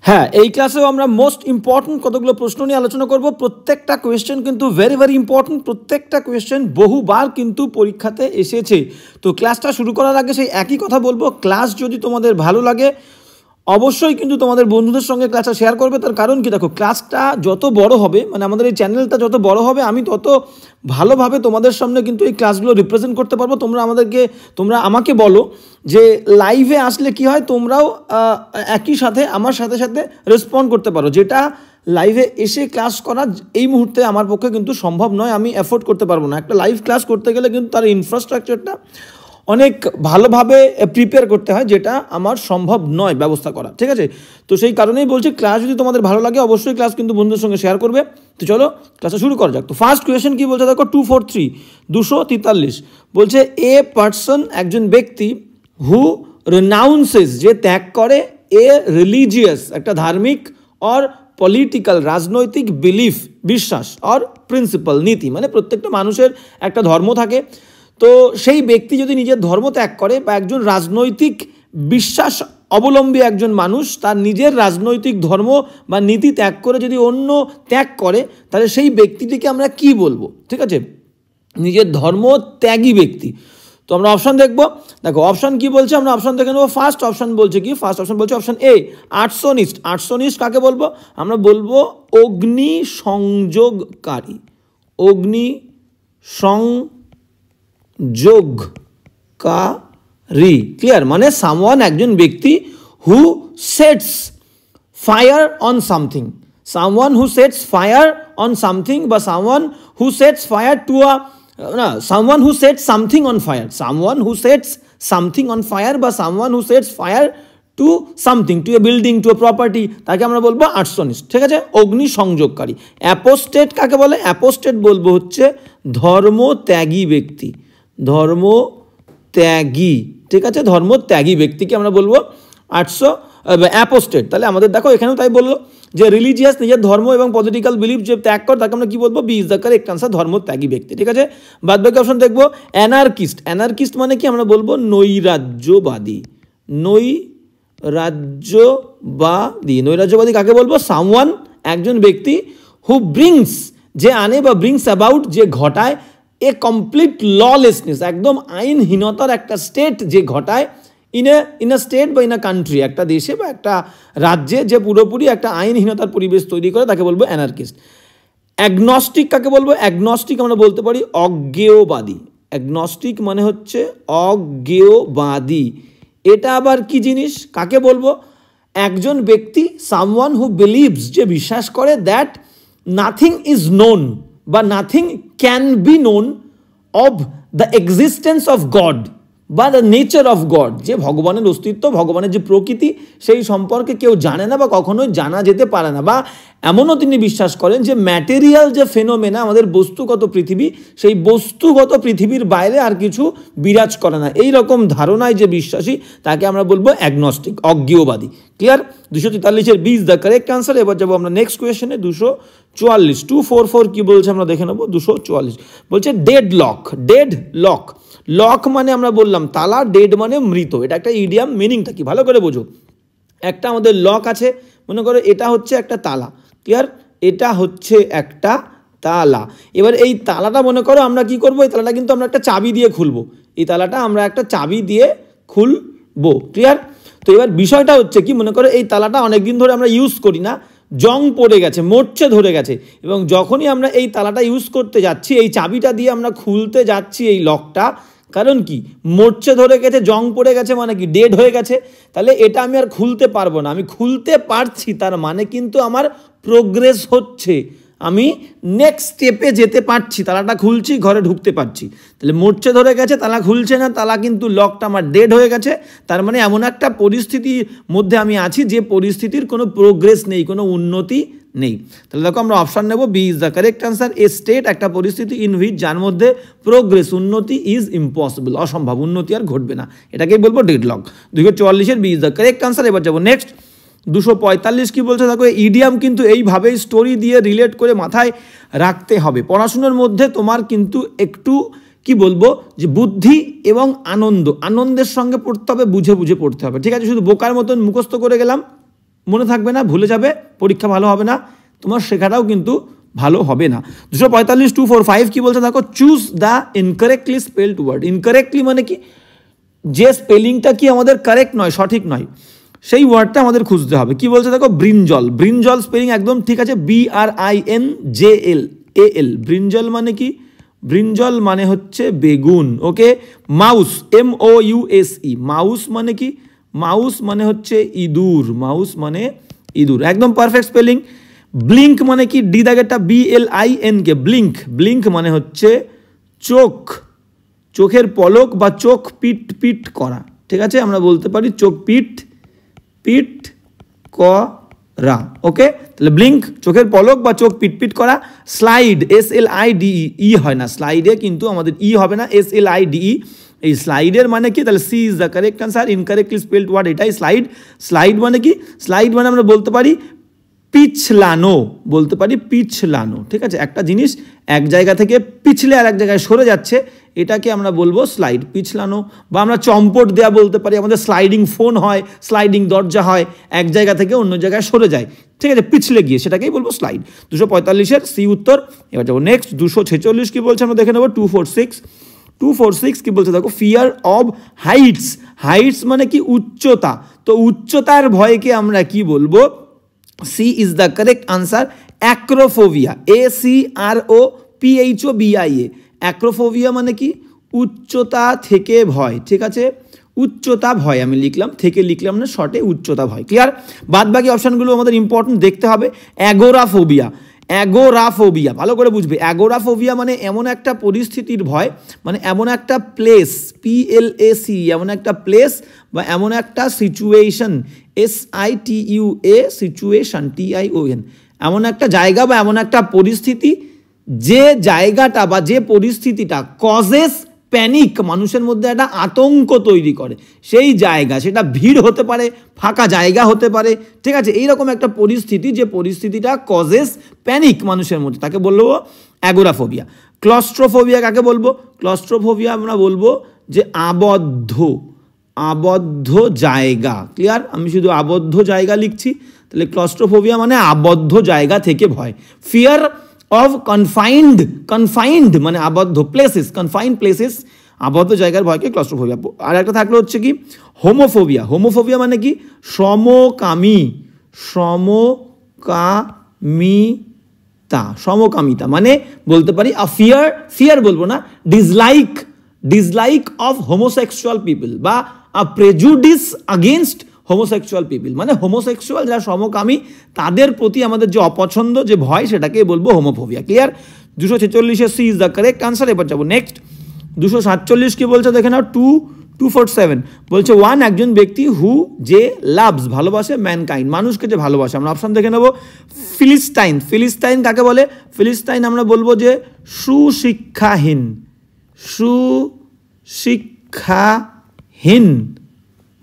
হ্যাঁ, এই ক্লাসেও আমরা মোস্ট ইম্পর্টেন্ট কতগুলো প্রশ্ন নিয়ে আলোচনা করব। প্রত্যেকটা কোয়েশ্চেন কিন্তু ভেরি ভেরি ইম্পর্টেন্ট, প্রত্যেকটা কোয়েশ্চেন বহুবার কিন্তু পরীক্ষাতে এসেছে। তো ক্লাসটা শুরু করার আগে সেই একই কথা বলবো, ক্লাস যদি তোমাদের ভালো লাগে অবশ্যই কিন্তু তোমাদের বন্ধুদের সঙ্গে ক্লাসটা শেয়ার করবে। তার কারণ কি, দেখো ক্লাসটা যত বড় হবে, মানে আমাদের এই চ্যানেলটা যত বড় হবে, আমি তত ভালোভাবে তোমাদের সামনে কিন্তু এই ক্লাসগুলো রিপ্রেজেন্ট করতে পারবো। তোমরা আমাকে বলো যে লাইভে আসলে কি হয়, তোমরাও একই সাথে আমার সাথে সাথে রেসপন্ড করতে পারো, যেটা লাইভে এসে ক্লাস করা এই মুহূর্তে আমার পক্ষে কিন্তু সম্ভব নয়, আমি অ্যাফোর্ড করতে পারবো না। একটা লাইভ ক্লাস করতে গেলে কিন্তু তার ইনফ্রাস্ট্রাকচারটা অনেক ভালোভাবে প্রিপেয়ার করতে হয়, যেটা আমার সম্ভব নয় ব্যবস্থা করা, ঠিক আছে? তো সেই কারণেই বলছি, ক্লাস যদি তোমাদের ভালো লাগে অবশ্যই ক্লাস কিন্তু বন্ধুদের সঙ্গে শেয়ার করবে। তো চলো ক্লাসটা শুরু করা যাক। তো ফার্স্ট কোয়েশ্চেন কি বলছে দেখো, 243 বলছে এ পার্সন, একজন ব্যক্তি, হু রেনাউন্সেস, যে ত্যাগ করে, এ রিলিজিয়াস, একটা ধার্মিক, অর পলিটিক্যাল, রাজনৈতিক, বিলিফ, বিশ্বাস, অর প্রিন্সিপাল, নীতি, মানে প্রত্যেকটা মানুষের একটা ধর্ম থাকে। তো সেই ব্যক্তি যদি নিজের ধর্ম ত্যাগ করে, বা একজন রাজনৈতিক বিশ্বাস অবলম্বী একজন মানুষ তার নিজের রাজনৈতিক ধর্ম বা নীতি ত্যাগ করে যদি অন্য ত্যাগ করে, তাহলে সেই ব্যক্তিটিকে আমরা কি বলবো? ঠিক আছে, নিজের ধর্ম ত্যাগী ব্যক্তি। তো আমরা অপশান দেখবো। দেখো অপশান কি বলছে, আমরা অপশান দেখে নেবো। ফার্স্ট অপশান বলছে কি, ফার্স্ট অপশান বলছে অপশান এ, আর্টসনিস্ট। আর্টসনিস্ট কাকে বলবো? আমরা বলবো অগ্নি সংযোগকারী, অগ্নি সংযোগকারী। ক্লিয়ার? মানে সামওয়ান, একজন ব্যক্তি, who sets fire on something, someone who sets fire on something, বা someone who sets fire to a, না, someone who sets something on fire, someone who sets something on fire, বা someone who sets fire to something, to a building, to a property, তাকে আমরা বলবো আর্টসনিস্ট। ঠিক আছে, অগ্নি সংযোগকারী। Apostate কাকে বলে? অ্যাপোস্টেট বলবো হচ্ছে ধর্মত্যাগী ব্যক্তি, ধর্মত্যাগী। ঠিক আছে, ধর্মত্যাগী ব্যক্তিকে আমরা বলবো অ্যাপোস্টেট। তাহলে আমাদের দেখো এখানেও তাই বললো যে রিলিজিয়াস, নিজের ধর্ম এবং পলিটিক্যাল বিলিফ যে ত্যাগ করে, তাকে আমরা কি বলবো? B is the correct answer, ধর্মত্যাগী ব্যক্তি। ঠিক আছে, বাদ বাকি অপশন দেখবো। অ্যানার্কিস্ট। অ্যানার্কিস্ট মানে কি? আমরা বলবো নৈরাজ্যবাদী, নৈরাজ্যবাদী। নৈরাজ্যবাদী কাকে বলবো? সামওয়ান, একজন ব্যক্তি, হু ব্রিংস, যে আনে বা ব্রিংস অ্যাবাউট, যে ঘটায়, এ কমপ্লিট ললেসনেস, একদম আইনহীনতার একটা স্টেট যে ঘটায়, ইন এ স্টেট বা ইন এ কান্ট্রি, একটা দেশে বা একটা রাজ্যে যে পুরোপুরি একটা আইনহীনতার পরিবেশ তৈরি করে, তাকে বলবো অ্যানার্কিস্ট। অ্যাগনস্টিক কাকে বলবো? অ্যাগনস্টিক আমরা বলতে পারি অজ্ঞেয়বাদী। অ্যাগনস্টিক মানে হচ্ছে অজ্ঞেয়বাদী। এটা আবার কি জিনিস? কাকে বলবো? একজন ব্যক্তি, সামওয়ান হু বিলিভস, যে বিশ্বাস করে, দ্যাট নাথিং ইজ নোন বা nothing can be known of the existence of god বা দ্য নেচার অফ গড, যে ভগবানের অস্তিত্ব, ভগবানের যে প্রকৃতি, সেই সম্পর্কে কেউ জানে না বা কখনোই জানা যেতে পারে না। বা এমনও তিনি বিশ্বাস করেন যে ম্যাটেরিয়াল যে ফেনোমেনা, আমাদের বস্তুগত পৃথিবী, সেই বস্তুগত পৃথিবীর বাইরে আর কিছু বিরাজ করে না, এই রকম ধারণায় যে বিশ্বাসী, তাকে আমরা বলবো অ্যাগনস্টিক, অজ্ঞেয়বাদী। ক্লিয়ার? 243-এর B is the correct answer. এবার যাবো আমরা নেক্সট কোয়েশ্চেনে, 244। 244 কি বলছে আমরা দেখে নেবো। 244 বলছে dead lock. Dead lock, lock মানে আমরা বললাম তালা, ডেড মানে মৃত। এটা একটা ইডিয়াম, মিনিংটা কি ভালো করে বোঝো। একটা আমাদের লক আছে, মনে করো এটা হচ্ছে একটা তালা। ক্লিয়ার? এটা হচ্ছে একটা তালা। এবার এই তালাটা মনে করো আমরা কি করব, এই তালাটা কিন্তু আমরা একটা চাবি দিয়ে খুলবো। এই তালাটা আমরা একটা চাবি দিয়ে খুলবো। ক্লিয়ার? তো এবার বিষয়টা হচ্ছে কি, মনে করো এই তালাটা অনেকদিন ধরে আমরা ইউজ করি না, জং পড়ে গেছে, মরচে ধরে গেছে, এবং যখনই আমরা এই তালাটা ইউজ করতে যাচ্ছি, এই চাবিটা দিয়ে আমরা খুলতে যাচ্ছি এই লকটা, কারণ কি, মরচে ধরে গেছে, জং পড়ে গেছে, মানে কি ডেড হয়ে গেছে, তাহলে এটা আমি আর খুলতে পারবো না। আমি খুলতে পারছি, তার মানে কিন্তু আমার প্রোগ্রেস হচ্ছে, আমি নেক্সট স্টেপে যেতে পারছি, তালাটা খুলছি, ঘরে ঢুকতে পারছি। তাহলে মরচে ধরে গেছে, তালা খুলছে না, তালা কিন্তু লকটা আমার ডেড হয়ে গেছে, তার মানে এমন একটা পরিস্থিতির মধ্যে আমি আছি যে পরিস্থিতির কোনো প্রোগ্রেস নেই, কোনো উন্নতি নেই। তাহলে দেখো আমরা অপশান নেব, B is the correct answer. A state, একটা পরিস্থিতি, ইন হুইচ, যার মধ্যে প্রোগ্রেস, উন্নতি, ইজ ইম্পসিবল, অসম্ভব, উন্নতি আর ঘটবে না, এটাকেই বলবো ডেড লক। 244-এর B is the correct answer. এবার যাবো নেক্সট 245 কি বলছে দেখো, ইডিয়াম কিন্তু এইভাবেই স্টোরি দিয়ে রিলেট করে মাথায় রাখতে হবে। পড়াশোনার মধ্যে তোমার কিন্তু একটু কি বলবো, যে বুদ্ধি এবং আনন্দের সঙ্গে পড়তে হবে, বুঝে বুঝে পড়তে হবে। ঠিক আছে, শুধু বোকার মতন মুখস্থ করে গেলাম মনে থাকবে না, ভুলে যাবে, পরীক্ষা ভালো হবে না, তোমার শেখাটাও কিন্তু ভালো হবে না। 245 245 কি বলছে দেখো, choose the incorrectly spelled word. Incorrectly মানে কি, যে স্পেলিংটা কি আমাদের কারেক্ট নয়, সঠিক নয়, সেই ওয়ার্ডটা আমাদের খুঁজতে হবে। কি বলছে দেখো, ব্রিনজল। ব্রিনজল স্পেলিং একদম ঠিক আছে, BRINJLAL। ব্রিনজল মানে কি, ব্রিনজল মানে হচ্ছে বেগুন। ওকে। Mouse, MOUSE। মাউস মানে কি, মাউস মানে হচ্ছে ইঁদুর। মাউস মানে ইঁদুর, একদম পারফেক্ট স্পেলিং। ব্লিঙ্ক মানে কি, ডি দাগেরটা BLINK। ব্লিঙ্ক, ব্লিঙ্ক মানে হচ্ছে চোখ, চোখের পলক বা চোখ পিট পিট করা। ঠিক আছে, আমরা বলতে পারি চোখ পিট পিট করা। ওকে, তাহলে ব্লিঙ্ক চোখের পলক বা চোখ পিট পিট করা। স্লাইড, SLIDE, হয় না স্লাইডে, কিন্তু আমাদের হবে না, SLIDE। এই স্লাইডের মানে কি, তাহলে C is the correct answer. Incorrectly spelled word এটাই, স্লাইড। স্লাইড মানে কি, স্লাইড মানে আমরা বলতে পারি পিছলানো, বলতে পারি পিছলানো। ঠিক আছে, একটা জিনিস এক জায়গা থেকে পিছলে আর এক জায়গায় সরে যাচ্ছে, এটাকে আমরা বলবো স্লাইড, পিছলানো। বা আমরা চম্পট দেওয়া বলতে পারি, আমাদের স্লাইডিং ফোন হয়, স্লাইডিং দরজা হয়, এক জায়গা থেকে অন্য জায়গায় সরে যায়, ঠিক আছে, পিছলে গিয়ে, সেটাকেই বলবো স্লাইড। 245-এর সি উত্তর। এবার যাবো নেক্সট, 246 কি বলছে আমরা দেখে নেবো। 246 কি বলছে দেখো, ফিয়ার অব হাইটস। হাইটস মানে কি, উচ্চতা। তো উচ্চতার ভয়কে আমরা কি বলবো, C is the correct answer, acrophobia. ACROPHOBIA। Acrophobia মানে কি, উচ্চতা থেকে ভয়। ঠিক আছে, উচ্চতা ভয় আমি লিখলাম, থেকে লিখলাম না, শর্টে উচ্চতা ভয়। ক্লিয়ার? বাদ বাকি অপশানগুলো আমাদের ইম্পর্টেন্ট দেখতে হবে। অ্যাগোরাফোবিয়া, অ্যাগোরাফোবিয়া ভালো করে বুঝবে। অ্যাগোরাফোবিয়া মানে এমন একটা পরিস্থিতির ভয়, মানে এমন একটা প্লেস, PLAC, এমন একটা প্লেস বা এমন একটা সিচুয়েশন, SITUA, সিচুয়েশন, TION, এমন একটা জায়গা বা এমন একটা পরিস্থিতি, যে জায়গাটা বা যে পরিস্থিতিটা কজেস প্যানিক, মানুষের মধ্যে একটা আতঙ্ক তৈরি করে, সেই জায়গা, সেটা ভিড় হতে পারে, ফাঁকা জায়গা হতে পারে। ঠিক আছে, এইরকম একটা পরিস্থিতি, যে পরিস্থিতিটা কজেস প্যানিক মানুষের মধ্যে, তাকে বলবো অ্যাগোরাফোবিয়া। ক্লস্ট্রোফোবিয়া কাকে বলবো? ক্লস্ট্রোফোবিয়া আমরা বলবো যে আবদ্ধ, আবদ্ধ জায়গা। ক্লিয়ার? আমি শুধু আবদ্ধ জায়গা লিখছি, তাহলে ক্লস্ট্রোফোবিয়া মানে আবদ্ধ জায়গা থেকে ভয়। ফিয়ার অফ কনফাইন্ড, কনফাইন্ড মানে আবদ্ধ, প্লেসেস, কনফাইন্ড প্লেসেস, আবদ্ধ জায়গার ভয়কে ক্লস্ট্রোফোবিয়া। আর একটা থাকলে হচ্ছে কি হোমোফোবিয়া। হোমোফোবিয়া মানে কি, সমকামী, সমকামিতা, সমকামিতা মানে বলতে পারি ফিয়ার, ফিয়ার বলবো না, dislike, dislike of homosexual people বা প্রেজুডিস আগেনস্ট হোমোসেক্সুয়াল পিপল, মানে হোমোসেক্সুয়াল যারা সমকামী তাদের প্রতি আমাদের যে অপছন্দ, যে ভয়, সেটাকে বলবো হোমোফোবিয়া। ক্লিয়ার? 246-এর C is the correct answer. এবার যাবো নেক্সট, 247 কি বলছে দেখে নাও। 247 বলছে ওয়ান, একজন ব্যক্তি হু, যে লাভস ভালোবাসে, ম্যানকাইন্ড মানুষকে যে ভালোবাসে। আমরা অপশন দেখে নেবো। ফিলিস্টাইন, ফিলিস্টাইন কাকে বলে? ফিলিস্টাইন আমরা বলবো যে সুশিক্ষাহীন, সুশিক্ষাহীন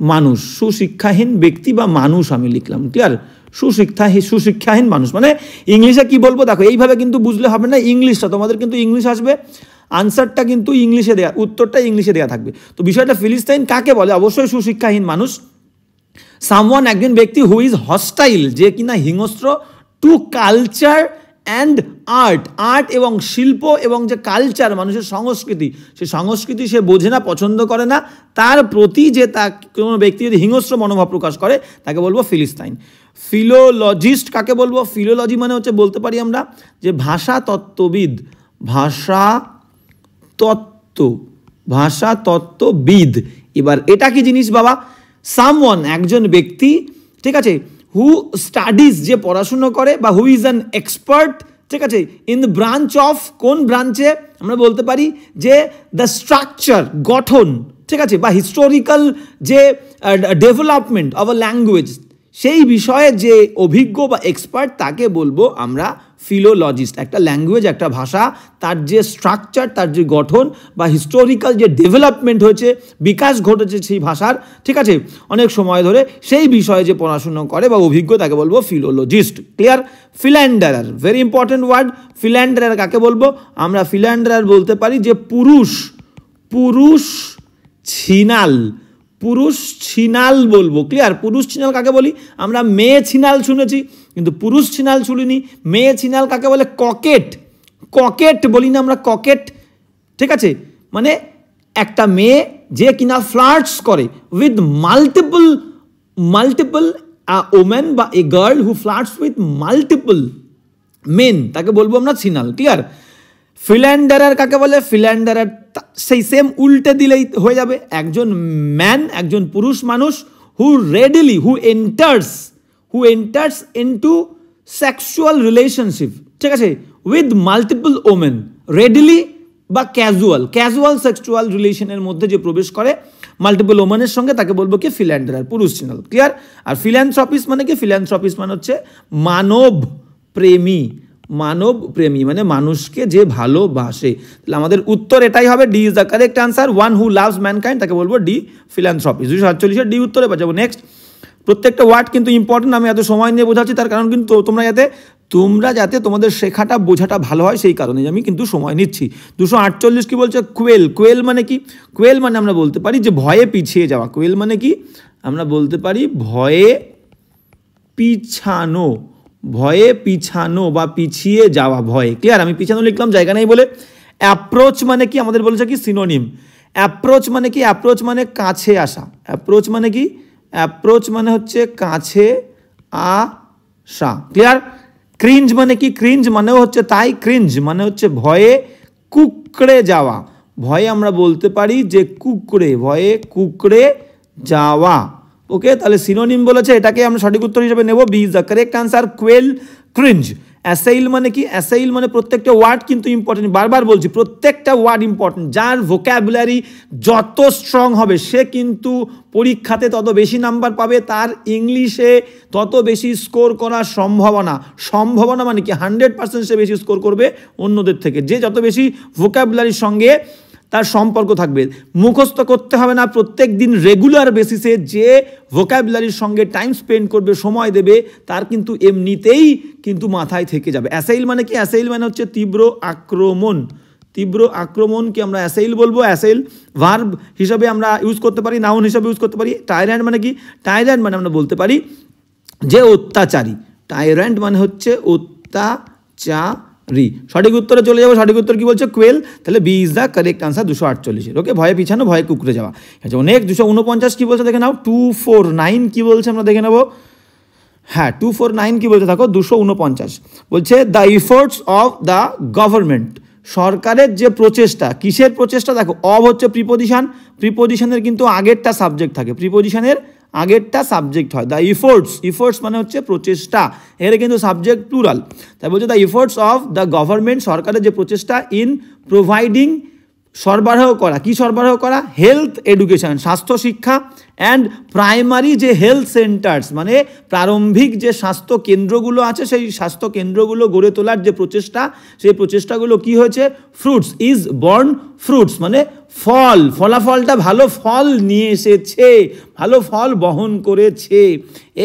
মানুষ, সুশিক্ষাহীন ব্যক্তি বা মানুষ আমি লিখলাম। ক্লিয়ার? সুশিক্ষাহীন মানুষ মানে ইংলিশে কি বলবো দেখো, এইভাবে কিন্তু বুঝলে হবে না। ইংলিশটা তোমাদের কিন্তু ইংলিশ আসবে, আনসারটা কিন্তু ইংলিশে দেয়া, উত্তরটা ইংলিশে দেওয়া থাকবে। তো বিষয়টা ফিলিস্তাইন কাকে বলে? অবশ্যই সুশিক্ষাহীন মানুষ। সামওয়ান একজন ব্যক্তি হু ইজ হস্টাইল, যে কিনা হিংস্র, two culture and art, art এবং শিল্প এবং যে কালচার মানুষের সংস্কৃতি, সেই সংস্কৃতি সে বোঝে না, পছন্দ করে না, তার প্রতি যে কোনো ব্যক্তি যদি হিংস্র মনোভাব প্রকাশ করে তাকে বলবো ফিলিস্তাইন। ফিলোলজিস্ট কাকে বলবো? ফিলোলজি মানে হচ্ছে বলতে পারি আমরা যে ভাষা তত্ত্ববিদ, ভাষা তত্ত্ববিদ। এবার এটা কি জিনিস বাবা? সামওয়ান একজন ব্যক্তি, ঠিক আছে, হু স্টাডিজ যে পড়াশুনো করে, বা হু ইজ অ্যান এক্সপার্ট, ঠিক আছে, ইন দ্য ব্রাঞ্চ অফ, কোন ব্রাঞ্চে? আমরা বলতে পারি যে দ্য স্ট্রাকচার, গঠন, ঠিক আছে, বা হিস্টোরিক্যাল যে ডেভেলপমেন্ট অফ আ ল্যাঙ্গুয়েজ, সেই বিষয়ে যে অভিজ্ঞ বা এক্সপার্ট, তাকে বলবো আমরা ফিলোলজিস্ট। একটা ল্যাঙ্গুয়েজ, একটা ভাষা, তার যে স্ট্রাকচার, তার যে গঠন বা হিস্টোরিক্যাল যে ডেভেলপমেন্ট হয়েছে, বিকাশ ঘটেছে সেই ভাষার, ঠিক আছে, অনেক সময় ধরে, সেই বিষয়ে যে পড়াশুনো করে বা অভিজ্ঞ, তাকে বলবো philologist. Clear? Philanderer, very important word. Philanderer কাকে বলবো? আমরা ফিল্যান্ডারার বলতে পারি যে পুরুষ ছিনাল, পুরুষ ছিনাল বলবো। ক্লিয়ার? পুরুষ ছিনাল কাকে বলি? আমরা মেয়ে ছিনাল শুনেছি, কিন্তু পুরুষ ছিনাল শুনিনি। মেয়ে ছিনাল কাকে বলে? ককেট। ককেট বলি না আমরা, ককেট। ঠিক আছে, মানে একটা মেয়ে যে কিনা ফ্লার্টস করে উইথ মাল্টিপল ওমেন, বা a girl who flirts with multiple men, তাকে বলবো আমরা ছিনাল। ক্লিয়ার? ফিল্যান্ডারার কাকে বলে? ফিল্যান্ডারার সেই সেম উল্টে দিলেই হয়ে যাবে। একজন ম্যান, একজন পুরুষ মানুষ হু এন্টার্স ইনটু সেক্সুয়াল রিলেশনশিপ, ঠিক আছে, উইথ মাল্টিপল ওমেন, রেডিলি বা ক্যাজুয়াল সেক্সুয়াল রিলেশনের মধ্যে যে প্রবেশ করে মাল্টিপল ওমেনের সঙ্গে, তাকে বলবো কি? ফিল্যান্ডারার, পুরুষ ছিনাল। ক্লিয়ার? আর ফিল্যান্থ্রপিস্ট মানে কি? ফিল্যান্থ্রপিস্ট মানে হচ্ছে মানব প্রেমী মানে মানুষকে যে ভালোবাসে। তাহলে আমাদের উত্তর এটাই হবে, D is the correct answer. One who loves mankind, তাকে বলবো ডি, ফিল্যান্থ্রপিস্ট। 247 ডি উত্তরে যাবো। নেক্সট, প্রত্যেকটা ওয়ার্ড কিন্তু ইম্পর্টেন্ট, আমি এত সময় নিয়ে বোঝাচ্ছি তার কারণ কিন্তু তোমরা যাতে তোমাদের শেখাটা বোঝাটা ভালো হয় সেই কারণে আমি কিন্তু সময় নিচ্ছি। 248 কি বলছে? কোয়েল মানে কি? কোয়েল মানে আমরা বলতে পারি যে ভয়ে পিছিয়ে যাওয়া। কোয়েল মানে কি? আমরা বলতে পারি ভয়ে পিছানো বা পিছিয়ে যাওয়া, ভয়ে। ক্লিয়ার? আমি পিছানো লিখলাম জায়গা নেই বলে। অ্যাপ্রোচ মানে কি? আমাদের বলেছে কি সিনোনিম। অ্যাপ্রোচ মানে কি? অ্যাপ্রোচ মানে কাছে আসা। অ্যাপ্রোচ মানে কি? অ্যাপ্রোচ মানে হচ্ছে কাছে আসা। ক্লিয়ার? ক্রিঞ্জ মানে কি? ক্রিঞ্জ মানেও হচ্ছে তাই। ক্রিঞ্জ মানে হচ্ছে ভয়ে কুকড়ে যাওয়া। ভয়ে আমরা বলতে পারি যে ভয়ে কুকড়ে যাওয়া। ওকে, তাহলে সিনোনিম বলেছে, এটাকে আমরা সঠিক উত্তর হিসেবে নেব। B is the correct answer, quail, cringe. Assail মানে কি? অ্যাসাইল মানে প্রত্যেকটা ওয়ার্ড কিন্তু ইম্পর্টেন্ট, বারবার বলছি প্রত্যেকটা ওয়ার্ড ইম্পর্টেন্ট। যার ভোক্যাবুলারি যত স্ট্রং হবে সে কিন্তু পরীক্ষাতে তত বেশি নাম্বার পাবে, তার ইংলিশে তত বেশি স্কোর করার সম্ভাবনা মানে কি 100% সে বেশি স্কোর করবে অন্যদের থেকে। যে যত বেশি ভোক্যাবুলারির সঙ্গে তার সম্পর্ক থাকবে, মুখস্থ করতে হবে না, প্রত্যেক দিন রেগুলার বেসিসে যে ভোক্যাবুলারির সঙ্গে টাইম স্পেন্ড করবে, সময় দেবে, তার কিন্তু এমনিতেই কিন্তু মাথায় থেকে যাবে। অ্যাসাইল মানে কি? অ্যাসাইল মানে হচ্ছে তীব্র আক্রমণকে আমরা অ্যাসাইল বলবো। অ্যাসাইল ভার্ব হিসাবে আমরা ইউজ করতে পারি, নাউন হিসাবে ইউজ করতে পারি। টাইরান্ট মানে কি? টাইরান্ট মানে আমরা বলতে পারি যে অত্যাচারী। টাইরান্ট মানে হচ্ছে অত্যাচারী। সঠিক উত্তরে চলে যাবো। সঠিক উত্তর কি বলছে? কোয়েল। তাহলে B is the correct answer 248। Okay, ভয়ে পিছানো, ভয়ে কুকড়ে যাওয়া। আচ্ছা, নেক্সট 249 কি বলছে দেখে নাও। 249 কি বলছে আমরা দেখে নেবো। হ্যাঁ, 249 কি বলতে থাকো। 249 বলছে the efforts of the government, সরকারের যে প্রচেষ্টা। কিসের প্রচেষ্টা? দেখো, অব হচ্ছে প্রিপোজিশনের কিন্তু আগেরটা সাবজেক্ট থাকে, প্রিপোজিশনের আগেরটা সাবজেক্ট হয়। দ্য ইফোর্টস মানে হচ্ছে প্রচেষ্টা, এর কিন্তু সাবজেক্ট প্লুরাল। তাই বলছে the efforts of the government, সরকারের যে প্রচেষ্টা, ইন প্রোভাইডিং, সরবরাহ করা। কি সরবরাহ করা? হেলথ এডুকেশন, স্বাস্থ্য শিক্ষা, অ্যান্ড প্রাইমারি যে হেলথ সেন্টার্স, মানে প্রারম্ভিক যে স্বাস্থ্য কেন্দ্রগুলো আছে, সেই স্বাস্থ্য কেন্দ্রগুলো গড়ে তোলার যে প্রচেষ্টা, সেই প্রচেষ্টাগুলো কি হয়েছে? ফ্রুটস, ইজ বর্ন ফ্রুটস, মানে ফলাফলটা ভালো ফল নিয়ে এসেছে, ভালো ফল বহন করেছে।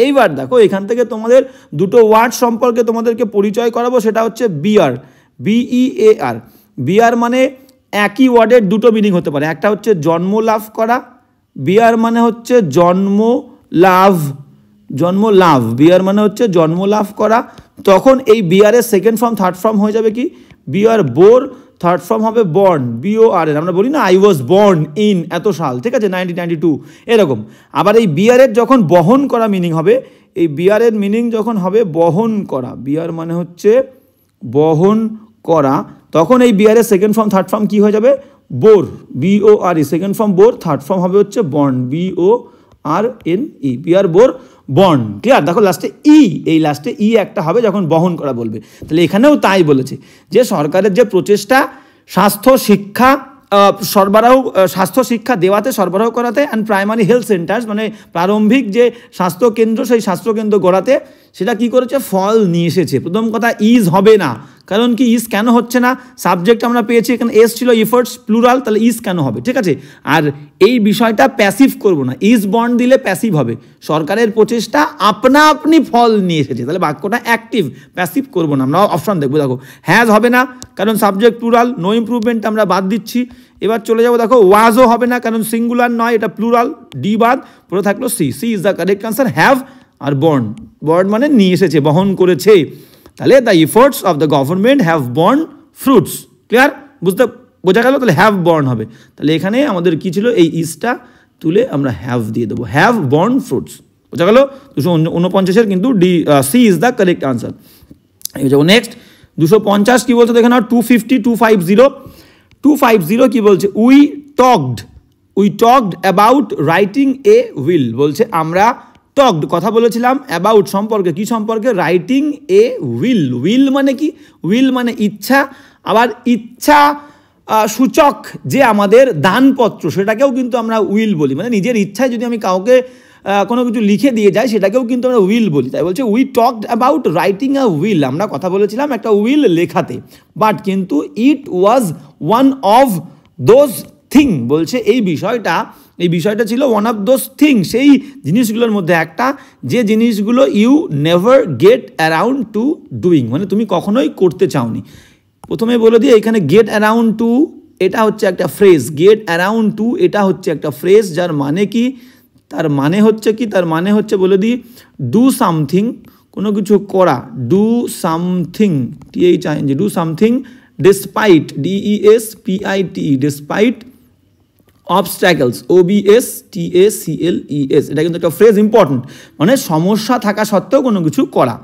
এইবার দেখো, এখান থেকে তোমাদের দুটো ওয়ার্ড সম্পর্কে তোমাদেরকে পরিচয় করাবো, সেটা হচ্ছে বিয়ার, BEAR। বিয়ার মানে একই ওয়ার্ডের দুটো মিনিং হতে পারে। একটা হচ্ছে জন্ম লাভ করা, বিয়ার মানে হচ্ছে জন্ম লাভ, বিয়ার মানে হচ্ছে জন্ম লাভ করা। তখন এই বিয়ারের সেকেন্ড ফর্ম থার্ড ফর্ম হয়ে যাবে কি? বিয়ার বোর, থার্ড ফর্ম হবে বর্ন, BORN। আমরা বলি না আই ওয়াজ বর্ন ইন এত সাল, ঠিক আছে, 1992, এরকম। আবার এই বিয়ারের যখন বহন করা মিনিং হবে, এই বিয়ারের মিনিং যখন হবে বহন করা, বিয়ার মানে হচ্ছে বহন করা, তখন এই বিয়ারের সেকেন্ড ফর্ম থার্ড ফর্ম কি হয়ে যাবে? Bore, BORE। Second form bore, third form হবে হচ্ছে borne, BORNE। Bear bore borne. Clear? দেখো লাস্টে এই লাস্টে একটা হবে যখন বহন করা বলবে। তাহলে এখানেও তাই বলেছে যে সরকারের যে প্রচেষ্টা স্বাস্থ্য শিক্ষা দেওয়াতে, সরবরাহ করাতে, অ্যান্ড প্রাইমারি হেলথ সেন্টার্স মানে প্রারম্ভিক যে স্বাস্থ্যকেন্দ্র, সেই স্বাস্থ্যকেন্দ্র গড়াতে, সেটা কি করেছে, ফল নিয়ে এসেছে। প্রথম কথা ইজ হবে না, কারণ কি ইজ কেন হচ্ছে না, সাবজেক্ট আমরা পেয়েছি এখানে এস ছিল, এফোর্টস প্লুরাল, তাহলে ইজ কেন হবে, ঠিক আছে। আর এই বিষয়টা প্যাসিভ করব না, ইজ বন্ড দিলে প্যাসিভ হবে। সরকারের প্রচেষ্টা আপনা আপনি ফল নিয়ে এসেছে, তাহলে বাক্যটা অ্যাক্টিভ, প্যাসিভ করব না। আমরা অপশন দেখবো, দেখো হ্যাজ হবে না কারণ সাবজেক্ট প্লুরাল, নো ইমপ্রুভমেন্ট আমরা বাদ দিচ্ছি। এবার চলে যাবো, দেখো ওয়াজও হবে না কারণ সিঙ্গুলার নয়, এটা প্লুরাল, ডি বাদ, পরে থাকলো C. C is the correct answer. Have are borne, borne মানে নিয়ে এসেছে, বহন করেছে। তাহলে the efforts of the government have borne fruits. Clear, বোঝা গেল? তাহলে হ্যাভ বর্ন হবে। তাহলে এখানে আমাদের কি ছিল, এই ইজটা তুলে আমরা হ্যাভ দিয়ে দেবো, হ্যাভ বর্ন ফ্রুটস। বোঝা গেল? 249 কিন্তু D, C is the correct answer. এই যাবো নেক্সট 250 কি বলছে দেখে নাও, 250 কি বলছে, we talked about writing A will. বলছে আমরা টকড কথা বলেছিলাম অ্যাবাউট সম্পর্কে, কি সম্পর্কে, রাইটিং এ উইল। উইল মানে কি, উইল মানে ইচ্ছা, আবার ইচ্ছা সূচক যে আমাদের দানপত্র সেটাকেও কিন্তু আমরা উইল বলি, মানে নিজের ইচ্ছায় যদি আমি কাউকে কোনো কিছু লিখে দিয়ে যাই সেটাকেও কিন্তু আমরা উইল বলি। তাই বলছে we talked about writing a will, আমরা কথা বলেছিলাম একটা উইল লেখাতে, বাট কিন্তু it was one of those thing. বলছে এই বিষয়টা ছিল ওয়ান অফ দোজ থিং, সেই জিনিসগুলোর মধ্যে একটা, যে জিনিসগুলো you never get around to doing, মানে তুমি কখনোই করতে চাওনি। প্রথমে বলে দিই এখানে গেট অ্যারাউন্ড টু এটা হচ্ছে একটা ফ্রেজ, গেট অ্যারাউন্ড টু এটা হচ্ছে একটা ফ্রেজ, যার মানে কি, তার মানে হচ্ছে কি, তার মানে হচ্ছে বলে দিই ডু সামথিং, কোনো কিছু করা, do something, THING, do something despite, DESPITE, despite obstacles, OBSTACLES, এটা কিন্তু একটা ফ্রেজ ইম্পর্টেন্ট, মানে সমস্যা থাকা সত্ত্বেও কোনো কিছু করা।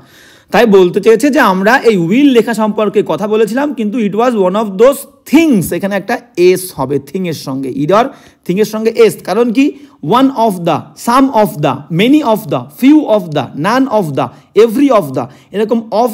তাই বলতে চেয়েছে যে আমরা এই উইল লেখা সম্পর্কে কথা বলেছিলাম, কিন্তু it was one of those things, এখানে একটা এস হবে থিংয়ের সঙ্গে, ইডর থিংয়ের সঙ্গে এস, কারণ কি one of the, some of the, many of the, few of the, none of the, every of the, এরকম অফ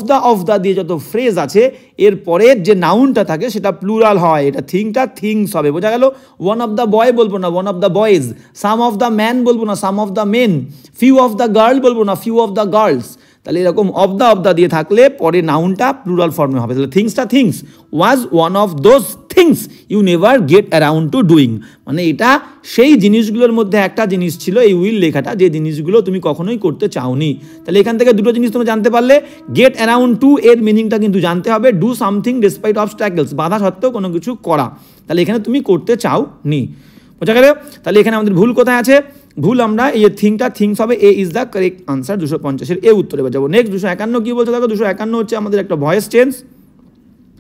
দ্য দিয়ে যত ফ্রেজ আছে এর পরের যে নাউনটা থাকে সেটা প্লুরাল হয়, এটা থিংটা থিংস হবে। বোঝা গেল? ওয়ান অফ দ্য বয় বলবো না, one of the boys, some of the man বলবো না, some of the men, few of the girl বলবো না, ফিউ অফ দ্য গার্লস। তাহলে এরকম অফ দ্য দিয়ে থাকলে পরে নাউনটা প্লুরাল ফর্মে হবে। তাহলে থিংসটা things, was one of those things you never get around to doing, মানে এটা সেই জিনিসগুলোর মধ্যে একটা জিনিস ছিল এই উইল লেখাটা, যে জিনিসগুলো তুমি কখনোই করতে চাওনি। তাহলে এখান থেকে দুটো জিনিস তুমি জানতে পারলে, গেট অ্যারাউন্ড টু এর মিনিংটা কিন্তু জানতে হবে, ডু সামথিং ডিসপাইট অবস্ট্যাকলস, বাধা সত্ত্বেও কোনো কিছু করা, তাহলে এখানে তুমি করতে চাও নি। বোঝা গেল? তাহলে এখানে আমাদের ভুল কোথায় আছে, ভুল আমরা এই থিংটা থিংস হবে, এ ইজ দ্য কারেক্ট আনসার। 250 এ উত্তরে যাবো। নেক্সট 251 কি বলছে দেখো, 251 হচ্ছে আমাদের একটা ভয়েস চেঞ্জ।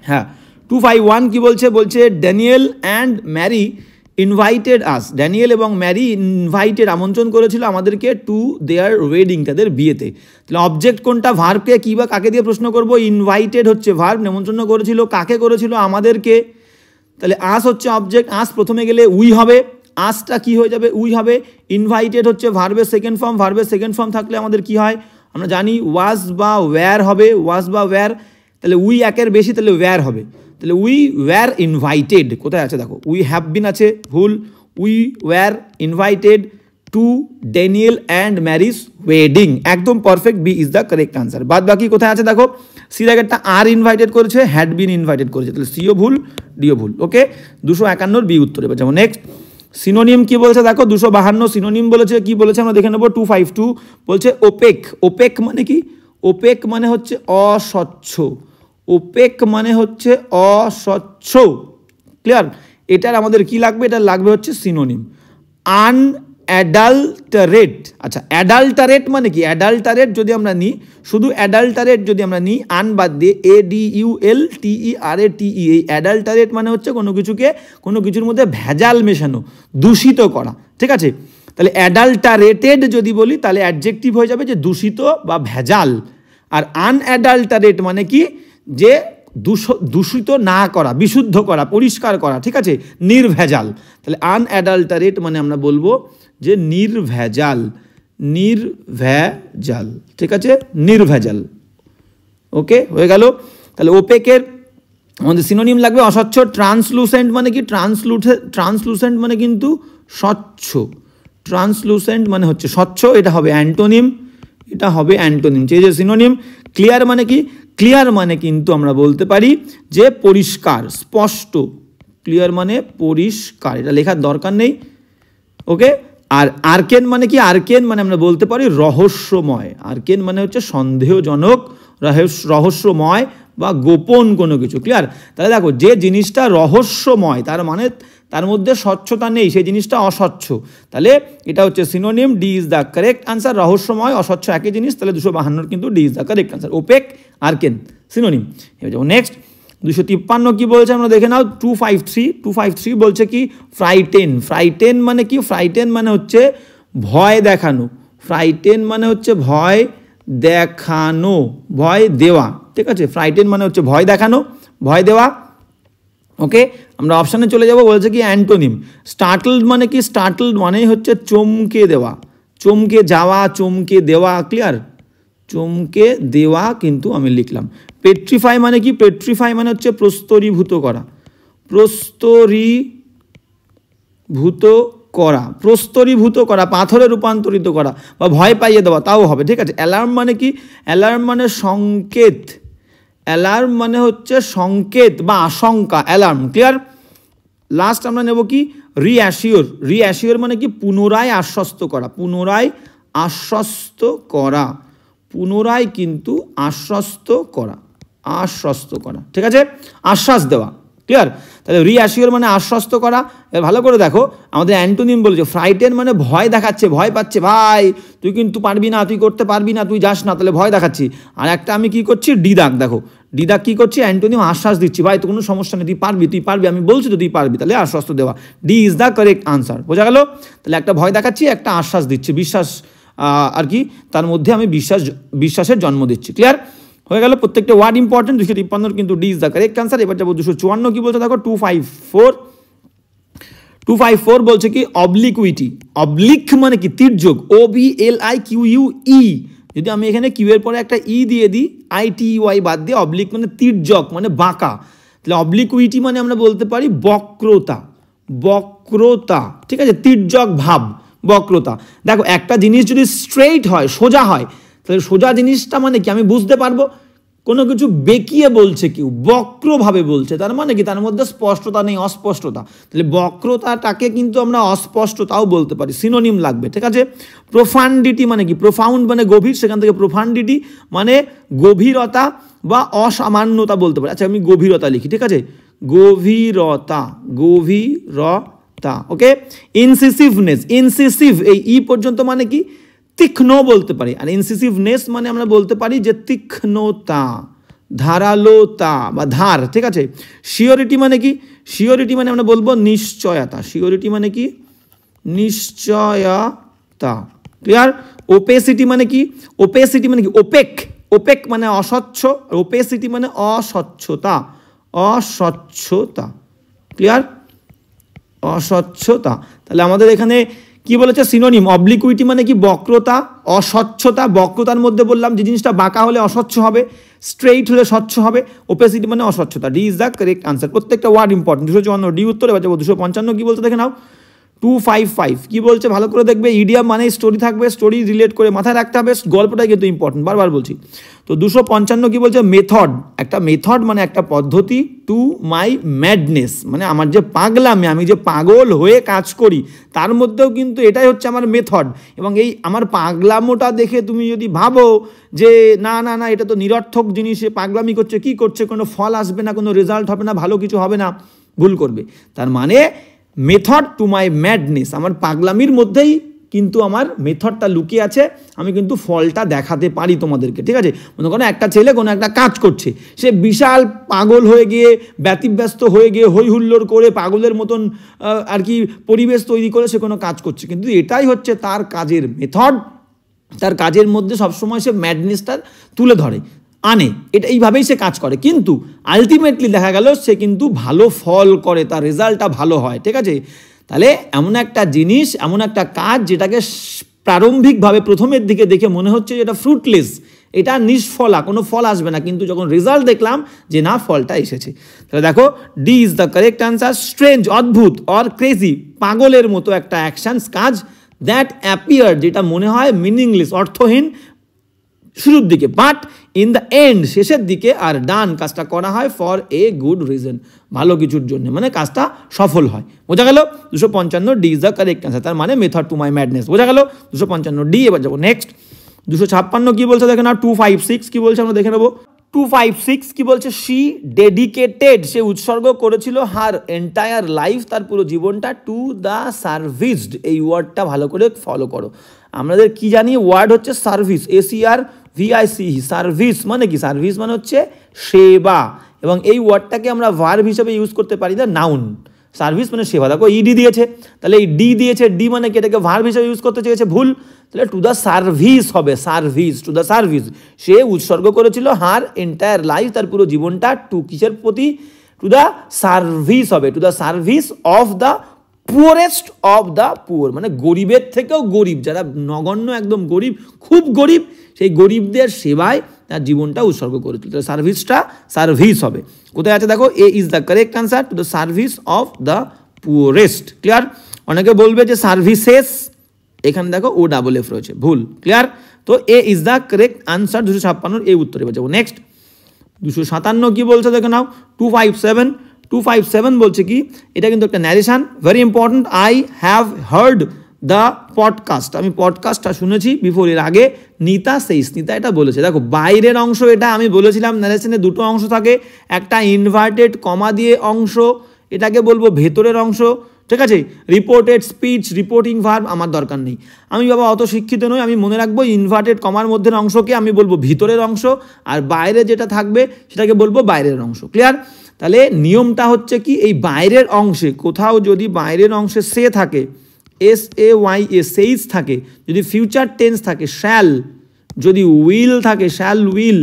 হ্যাঁ, 251 কি বলছে, বলছে Daniel and Mary invited us, Daniel এবং ম্যারি ইনভাইটেড আমন্ত্রণ করেছিল আমাদেরকে টু দেয়ার ওয়েডিং, তাদের বিয়েতে। তাহলে অবজেক্ট কোনটা, ভার্বকে কি বা কাকে দিয়ে প্রশ্ন করব, ইনভাইটেড হচ্ছে ভার্ব, নেমন্তন্ন করেছিল, কাকে করেছিল, আমাদেরকে। তাহলে আস হচ্ছে অবজেক্ট, আস প্রথমে গেলে উই হবে, আসটা কি হয়ে যাবে, উই হবে। ইনভাইটেড হচ্ছে ভার্বের সেকেন্ড ফর্ম, ভার্বের সেকেন্ড ফর্ম থাকলে আমাদের কি হয় আমরা জানি, ওয়াজ বা ওয়্যার হবে, ওয়াজ বা ওয়্যার, তাহলে উই একের বেশি, তাহলে ওয়্যার হবে। তাহলে উই ওয়্যার ইনভাইটেড, কোথায় আছে দেখো, উই হ্যাভ বিন আছে, ভুল, we were invited to Daniel and Marie's wedding, একদম perfect, B is the correct answer. বাদ বাকি কোথায় আছে দেখো, সির আগেরটা আর ইনভাইটেড করেছে, হ্যাড বিন ইনভাইটেড করেছে, তাহলে সিও ভুল, ডিও ভুল। ওকে, 251 বি উত্তরে যাবো। নেক্সট সিনোনিম কি বলছে দেখো, 252 সিনোনিম বলেছে, কি বলেছে আমরা দেখে নেবো। 252 বলছে ওপেক, ওপেক মানে কি, ওপেক মানে হচ্ছে অস্বচ্ছ, ওপেক মানে হচ্ছে অস্বচ্ছ। ক্লিয়ার? এটার আমাদের কি লাগবে, এটা লাগবে হচ্ছে সিনোনিম আনঅ্যাডাল্টারেট। আচ্ছা, অ্যাডাল্টারেট মানে কি, অ্যাডাল্টারেট যদি আমরা নিই, শুধু অ্যাডাল্টারেট যদি আমরা নিই, আন বাদ দিয়ে, ADULTERATE, এই অ্যাডাল্টারেট মানে হচ্ছে কোনো কিছুকে, কোনো কিছুর মধ্যে ভেজাল মেশানো, দূষিত করা। ঠিক আছে? তাহলে অ্যাডাল্টারেটেড যদি বলি তাহলে অ্যাডজেক্টিভ হয়ে যাবে যে দূষিত বা ভেজাল, আর আনঅ্যাডাল্টারেট মানে কি, যে দূষিত না করা, বিশুদ্ধ করা, পরিষ্কার করা। ঠিক আছে? নির্ভেজাল। তাহলে আনঅ্যাডাল্টারেট মানে আমরা বলবো যে নির্ভেজাল, নির্ভেজাল। ঠিক আছে? নির্ভেজাল। ওকে, হয়ে গেল। তাহলে ওপেকের আমাদের সিনোনিম লাগবে অস্বচ্ছ। ট্রান্সলুসেন্ট মানে কি, ট্রান্সলুসেন্ট মানে কিন্তু স্বচ্ছ, ট্রান্সলুসেন্ট মানে হচ্ছে স্বচ্ছ, এটা হবে অ্যান্টোনিম, এটা হবে অ্যান্টোনিম। এই যে সিনোনিম, ক্লিয়ার মানে কি? ক্লিয়ার মানে কিন্তু আমরা বলতে পারি যে পরিষ্কার, স্পষ্ট। ক্লিয়ার মানে পরিষ্কার, এটা লেখার দরকার নেই। ওকে, আর আর্কেন মানে কি? আর্কেন মানে আমরা বলতে পারি রহস্যময়। আর্কেন মানে হচ্ছে সন্দেহজনক, রহস্যময় বা গোপন কোনো কিছু। ক্লিয়ার? তাহলে দেখো, যে জিনিসটা রহস্যময় তার মানে তার মধ্যে স্বচ্ছতা নেই, সেই জিনিসটা অস্বচ্ছ। তাহলে এটা হচ্ছে synonym, D is the correct answer. রহস্যময় অস্বচ্ছ একই জিনিস, তাহলে 252 কিন্তু D is the correct answer. Opaque, arcane, synonym. এবার যাবো নেক্সট। 253 কি বলছে আমরা দেখে নাও। 253 বলছে কি? ফ্রাইটেন। ফ্রাইটেন মানে কি? ফ্রাইটেন মানে হচ্ছে ভয় দেখানো। ফ্রাইটেন মানে হচ্ছে ভয় দেখানো, ভয় দেওয়া। ঠিক আছে, ফ্রাইটেন মানে হচ্ছে ভয় দেখানো, ভয় দেওয়া। ওকে, আমরা অপশানে চলে যাব। বলছে কি অ্যান্টোনিম। স্টার্টলড মানে কি? স্টার্টলড মানেই হচ্ছে চমকে দেওয়া, চমকে যাওয়া, চমকে দেওয়া। ক্লিয়ার? চমকে দেওয়া কিন্তু আমি লিখলাম। পেট্রিফাই মানে কি? পেট্রিফাই মানে হচ্ছে প্রস্তরীভূত করা, প্রস্তরীভূত করা, প্রস্তরীভূত করা, পাথরে রূপান্তরিত করা বা ভয় পাইয়ে দেওয়া, তাও হবে। ঠিক আছে। অ্যালার্ম মানে কি? অ্যালার্ম মানে সংকেত। অ্যালার্ম মানে হচ্ছে সংকেত বা আশঙ্কা, অ্যালার্ম। ক্লিয়ার? লাস্ট আমরা নেব কি? রিঅ্যাসিওর। রিঅ্যাসিওর মানে কি? পুনরায় আশ্বস্ত করা, পুনরায় আশ্বস্ত করা, পুনরায় কিন্তু আশ্বস্ত করা, আশ্বস্ত করা। ঠিক আছে, আশ্বাস দেওয়া। ক্লিয়ার? তাহলে রিঅ্যাসিওর মানে আশ্বস্ত করা। এবার ভালো করে দেখো, আমাদের অ্যান্টোনিম বলেছে ফ্রাইটেন মানে ভয় দেখাচ্ছে, ভয় পাচ্ছে, ভাই তুই কিন্তু পারবি না, তুই করতে পারবি না, তুই যাস না, তাহলে ভয় দেখাচ্ছি। আর একটা আমি কি করছি? ডিদাক। দেখো ডিদাক কি করছি? অ্যান্টোনিম আশ্বাস দিচ্ছি, ভাই তো কোনো সমস্যা নেই, তুই পারবি, তুই পারবি, আমি বলছি তো তুই পারবি, তাহলে আশ্বস্ত দেওয়া। D is the correct answer. বোঝা গেল? তাহলে একটা ভয় দেখাচ্ছি, একটা আশ্বাস দিচ্ছি, বিশ্বাস আর কি তার মধ্যে আমি বিশ্বাসের জন্ম দিচ্ছি। ক্লিয়ার? হয়ে গেল। প্রত্যেকটা ওয়ার্ড ইম্পর্টেন্ট। 253 কিন্তু D is the correct answer. এবার যাবো 254 কি বলছে দেখো। 254 বলছে কি? অবলিকুইটি। অবলিক মানে কি? তির্যক। OBLIQUE। যদি আমি এখানে কিউ এর পরে একটা ই দিয়ে দিই, ITY বাদ দিয়ে, অবলিক মানে তির্যক মানে বাঁকা, তাহলে অবলিকুইটি মানে আমরা বলতে পারি বক্রতা, বক্রতা। ঠিক আছে, তির্যক ভাব, বক্রতা। দেখো একটা জিনিস যদি স্ট্রেইট হয়, সোজা হয়, তাহলে সোজা জিনিসটা মানে কি? আমি বুঝতে পারবো। কোনো কিছু বেঁকিয়ে বলছে কেউ, বক্রভাবে বলছে, তার মানে কি? তার মধ্যে স্পষ্টতা নেই, অস্পষ্টতা। তাহলে বক্রতাটাকে কিন্তু আমরা অস্পষ্টতাও বলতে পারি, সিনোনিম লাগবে। ঠিক আছে। প্রোফান্ডিটি মানে কি? প্রোফাউন্ড মানে গভীর, সেখান থেকে প্রোফান্ডিটি মানে গভীরতা বা অসামান্যতা বলতে পারি। আচ্ছা আমি গভীরতা লিখি। ঠিক আছে, গভীরতা, গভীরতা। ওকে। ইনসিসিভনেস। ইনসিসিভ এই ই পর্যন্ত মানে কি? তীক্ষ্ণ বলতে পারি। আর ইনসিসিভনেস মানে আমরা বলতে পারি যে তীক্ষ্ণতা, ধারালোতা বা ধার। ঠিক আছে। শিওরিটি মানে কি? শিওরিটি মানে আমরা বলবো নিশ্চয়তা। শিওরিটি মানে কি? নিশ্চয়তা। ক্লিয়ার? ওপেসিটি মানে কি? ওপেসিটি মানে কি? ওপেক। ওপেক মানে অস্বচ্ছ, আর ওপেসিটি মানে অস্বচ্ছতা, অস্বচ্ছতা। ক্লিয়ার? অস্বচ্ছতা। তাহলে আমাদের এখানে কি বলেছে? সিনোনিম। অবলিকুইটি মানে কি? বক্রতা, অস্বচ্ছতা। বক্রতার মধ্যে বললাম যে জিনিসটা বাঁকা হলে অস্বচ্ছ হবে, স্ট্রেইট হলে স্বচ্ছ হবে। ওপেসিটি মানে অস্বচ্ছতা। D is the correct answer. প্রত্যেকটা ওয়ার্ড ইম্পর্টেন্ট। 254 ডি উত্তর। এবার যাবো 255 কি বলতে দেখে নাও। 255 কি বলছে ভালো করে দেখবে। ইডিয়াম মানে স্টোরি থাকবে, স্টোরি রিলেট করে মাথায় রাখতে হবে, গল্পটাই কিন্তু ইম্পর্টেন্ট, বারবার বলছি। তো 255 কি বলছে? মেথড। একটা মেথড মানে একটা পদ্ধতি। টু মাই ম্যাডনেস মানে আমার যে পাগলামি, আমি যে পাগল হয়ে কাজ করি, তার মধ্যেও কিন্তু এটাই হচ্ছে আমার মেথড। এবং এই আমার পাগলামোটা দেখে তুমি যদি ভাবো যে না না না এটা তো নিরর্থক জিনিস, পাগলামি করছে, কি করছে, কোনো ফল আসবে না, কোনো রেজাল্ট হবে না, ভালো কিছু হবে না, ভুল করবে। তার মানে মেথড টু মাই ম্যাডনেস, আমার পাগলামির মধ্যেই কিন্তু আমার মেথডটা লুকিয়ে আছে, আমি কিন্তু ফলটা দেখাতে পারি তোমাদেরকে। ঠিক আছে। মনে করো একটা ছেলে কোনো একটা কাজ করছে, সে বিশাল পাগল হয়ে গিয়ে, ব্যতিব্যস্ত হয়ে গিয়ে, হই হুল্লোড় করে, পাগলের মতন আর কি পরিবেশ তৈরি করে সে কোনো কাজ করছে, কিন্তু এটাই হচ্ছে তার কাজের মেথড। তার কাজের মধ্যে সবসময় সে ম্যাডনেসটা তুলে ধরে, আনে, এটা এইভাবেই সে কাজ করে, কিন্তু আলটিমেটলি দেখা গেল সে কিন্তু ভালো ফল করে, তার রেজাল্টটা ভালো হয়। ঠিক আছে। তাহলে এমন একটা জিনিস, এমন একটা কাজ যেটাকে প্রারম্ভিকভাবে প্রথমের দিকে দেখে মনে হচ্ছে যে এটা ফ্রুটলেস, এটা নিষ্ফলা, কোনো ফল আসবে না, কিন্তু যখন রেজাল্ট দেখলাম যে না ফলটা এসেছে। তাহলে দেখো D is the correct answer. Strange, অদ্ভুত, অর ক্রেজি, পাগলের মতো একটা অ্যাকশনস, কাজ, দ্যাট অ্যাপিয়ার যেটা মনে হয় মিনিংলেস, অর্থহীন, শুরুর দিকে, বাট ইন দ্য এন্ড শেষের দিকে আর ডান কাজটা করা হয় ফর এ গুড রিজন, ভালো কিছুর জন্য, মানে কাজটা সফল হয়। বোঝা গেল? 255 D is the correct answer, তার মানে মেথড টু মাই ম্যাডনেস। বোঝা গেল? 255 ডি। এবার যাবো নেক্সট 256 কি বলছে দেখে না, 256 কি বলছে আমরা দেখে নেবো। 256 কি বলছে, শি ডেডিকেটেড, সে উৎসর্গ করেছিল হার এন্টায়ার লাইফ, তার পুরো জীবনটা, টু দ্য সার্ভিসড। এই ওয়ার্ডটা ভালো করে ফলো করো। আমাদের কি জানি ওয়ার্ড হচ্ছে সার্ভিস, SERVICE, সার্ভিস মানে কি? সার্ভিস মানে হচ্ছে সেবা, এবং এই ওয়ার্ডটাকে আমরা ভার্ব হিসেবে ইউজ করতে পারি না, নাউন। সার্ভিস মানে সেবা, দেখো ইডি দিয়েছে, তাহলে এই ডি দিয়েছে, ডি মানে কি এটাকে ভার্ব হিসেবে ইউজ করতে চেয়েছে, ভুল। তাহলে টু দ্য সার্ভিস হবে, সার্ভিস, টু দ্য সার্ভিস। সে উৎসর্গ করেছিল হার এন্টায়ার লাইফ, তার পুরো জীবনটা, টু কিসের প্রতি? টু দ্য সার্ভিস হবে, two the service of the poorest of the poor, মানে গরিবের থেকেও গরিব, যারা নগণ্য একদম গরিব, খুব গরিব, সেই গরিবদের সেবায় তার জীবনটা উৎসর্গ করেছিল। তাহলে সার্ভিসটা সার্ভিস হবে। কোথায় আছে দেখো, A is the correct answer, to the service of the poorest. Clear? অনেকে বলবে যে সার্ভিসেস, এখানে দেখো OFF রয়েছে, ভুল। ক্লিয়ার? তো এ ইজ দ্য কারেক্ট আনসার, 256 এই উত্তরে যাবো। নেক্সট 257 কি বলছে দেখে নাও, 257 বলছে কি, এটা কিন্তু একটা narration, very important. I have heard the podcast, আমি পডকাস্টটা শুনেছি, বিফোর, এর আগে। নিতা সেইস, নিতা এটা বলেছে। দেখো বাইরের অংশ, এটা আমি বলেছিলাম ন্যারেশনে দুটো অংশ থাকে, একটা ইনভার্টেড কমা দিয়ে অংশ, এটাকে বলবো ভেতরের অংশ, ঠিক আছে? রিপোর্টেড স্পিচ, রিপোর্টিং ভার্ব আমার দরকার নেই, আমি বাবা অত শিক্ষিত নই, আমি মনে রাখবো ইনভার্টেড কমার মধ্যের অংশকে আমি বলবো ভিতরের অংশ, আর বাইরে যেটা থাকবে সেটাকে বলবো বাইরের অংশ। ক্লিয়ার? তাহলে নিয়মটা হচ্ছে কি, এই বাইরের অংশে কোথাও যদি বাইরের অংশে সে থাকে, SAYA, সেইস থাকে, যদি ফিউচার টেন্স থাকে শ্যাল, যদি উইল থাকে শ্যাল উইল,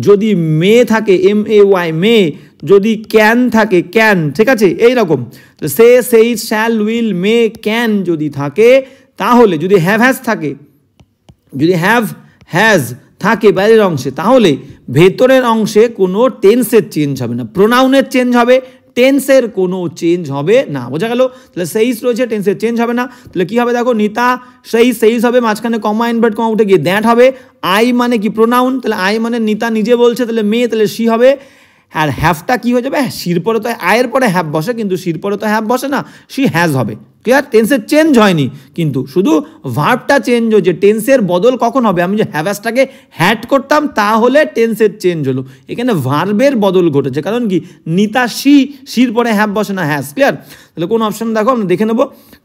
যদি মে থাকে MAY মে, যদি ক্যান থাকে ক্যান, ঠিক আছে? এইরকম say, says, shall, will, may, can যদি থাকে, তাহলে যদি হ্যাভ হ্যাজ থাকে, যদি হ্যাভ হ্যাজ থাকে বাইরের অংশে, তাহলে ভেতরের অংশে কোনো টেন্সের চেঞ্জ হবে না, প্রোনাউনের চেঞ্জ হবে, টেন্সের কোনো চেঞ্জ হবে না। বোঝা গেল? তাহলে সেইস রয়েছে, টেন্সের চেঞ্জ হবে না। তাহলে কি হবে দেখো, নিতা সেইস হবে, মাঝখানে কমা ইনভার্ট কমা উঠে গিয়ে দ্যাট হবে। আই মানে কি? প্রোনাউন, তাহলে আই মানে নিতা নিজে বলছে, তাহলে মে, তাহলে শি হবে। আর হ্যাভটা কি হয়ে যাবে, শির পরে তো আয়ের পরে হ্যাভ বসে, কিন্তু শির পরে তো হ্যাভ বসে না, শি হ্যাজ হবে। ক্লিয়ার? টেন্সের চেঞ্জ হয়নি, কিন্তু শুধু ভার্বটা চেঞ্জ হয়েছে। টেন্সের বদল কখন হবে? আমি যে হ্যাভ্যাসটাকে হ্যাড করতাম, তাহলে টেন্সের চেঞ্জ হলো। এখানে ভার্বের বদল ঘটেছে, কারণ কি, নিতা শির পরে হ্যাভ বসে না, হ্যাজ। ক্লিয়ার? তাহলে কোন অপশন দেখো আমরা দেখে নেবো।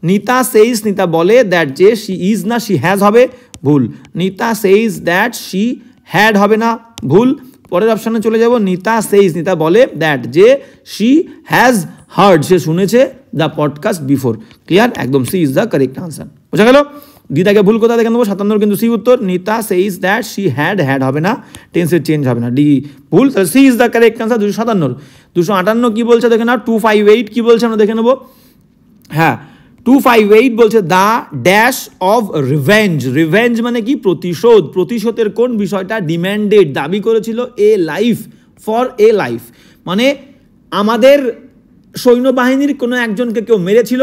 নিতা সেইস, নিতা বলে দ্যাট যে শি ইজ না শি হ্যাজ হবে, ভুল। নিতা সেইস দ্যাট শি হ্যাড হবে না, ভুল। পরের অপশানে চলে যাব, নিতা সেইস, নিতা বলে দ্যাট যে শি হ্যাজ হার্ড, সে শুনেছে দ্য পডকাস্ট বিফোর। ক্লিয়ার? একদম C is the correct answer. বোঝা গেল? দিদাকে ভুল কথা দেখে নেবো, 57 কিন্তু সি উত্তর। Nita says that she had হবে না, টেন্সের চেঞ্জ হবে না, ডি ভুল। তাহলে C is the correct answer. 257। 258 কি বলছে দেখে নাও, 258 কি বলছে আমরা দেখে নেবো। হ্যাঁ, 258 বলছে the dash of revenge. Revenge মানে কি? প্রতিশোধ। প্রতিশোধের কোন বিষয়টা? ডিম্যান্ডেড, দাবি করেছিল, এ লাইফ, ফর এ লাইফ, মানে আমাদের সৈন্যবাহিনীর কোনো একজনকে কেউ মেরেছিল,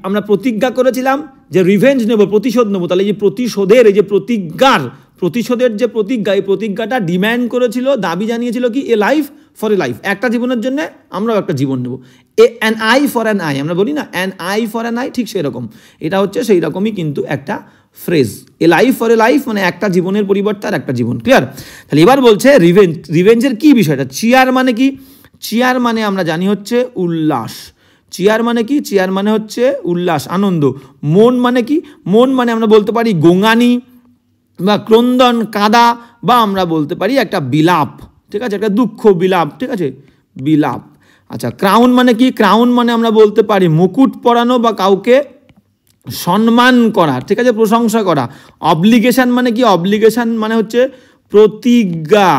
আমরা প্রতিজ্ঞা করেছিলাম যে রিভেঞ্জ নেব, প্রতিশোধ নেব। তাহলে এই যে প্রতিশোধের, এই যে প্রতিশোধের যে প্রতিজ্ঞা, এই প্রতিজ্ঞাটা ডিম্যান্ড করেছিল, দাবি জানিয়েছিল কি? এ লাইফ ফর এ লাইফ, একটা জীবনের জন্য আমরাও একটা জীবন নেব। An I for an I, আমরা বলি না an I for an I, ঠিক সেরকম এটা হচ্ছে সেই রকমই কিন্তু একটা phrase. A life for a life মানে একটা জীবনের পরিবর্তে আর একটা জীবন। ক্লিয়ার? তাহলে এবার বলছে রিভেঞ্জের কি বিষয়টা। চিয়ার মানে কি? চিয়ার মানে আমরা জানি হচ্ছে উল্লাস। চিয়ার মানে কি? চিয়ার মানে হচ্ছে উল্লাস, আনন্দ। মন মানে কি? মন মানে আমরা বলতে পারি গোঙানি বা ক্রন্দন, কাঁদা, বা আমরা বলতে পারি একটা বিলাপ, ঠিক আছে? একটা দুঃখ বিলাপ, ঠিক আছে? বিলাপ। আচ্ছা, ক্রাউন মানে কি? ক্রাউন মানে আমরা বলতে পারি মুকুট পরানো বা কাউকে সম্মান করা, ঠিক আছে? প্রশংসা করা। অব্লিগেশন মানে কি? অব্লিগেশন মানে হচ্ছে প্রতিজ্ঞা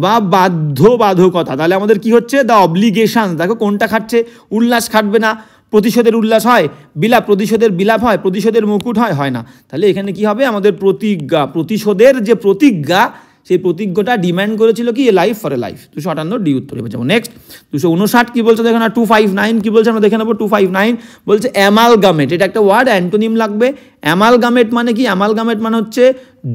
বা বাধ্যবাধকতা। তাহলে আমাদের কি হচ্ছে? The obligation. দেখো কোনটা খাটছে? উল্লাস খাটবে না। প্রতিশোধের উল্লাস হয়, বিলাপ, প্রতিশোধের বিলাপ হয়, প্রতিশোধের মুকুট হয় না। তাহলে এখানে কি হবে? আমাদের প্রতিজ্ঞা, প্রতিশোধের যে প্রতিজ্ঞা, সেই প্রতিজ্ঞাটা ডিম্যান্ড করেছিল কি? এ life for a life. 258 D উত্তরে যাবো। নেক্সট 259 কি বলছে দেখো না। 259 কি বলছে আমরা দেখে নেবো। 259 বলছে অ্যামালগামেট। এটা একটা ওয়ার্ড, অ্যান্টোনিম লাগবে। অ্যামালগামেট মানে কি? অ্যামালগামেট মানে হচ্ছে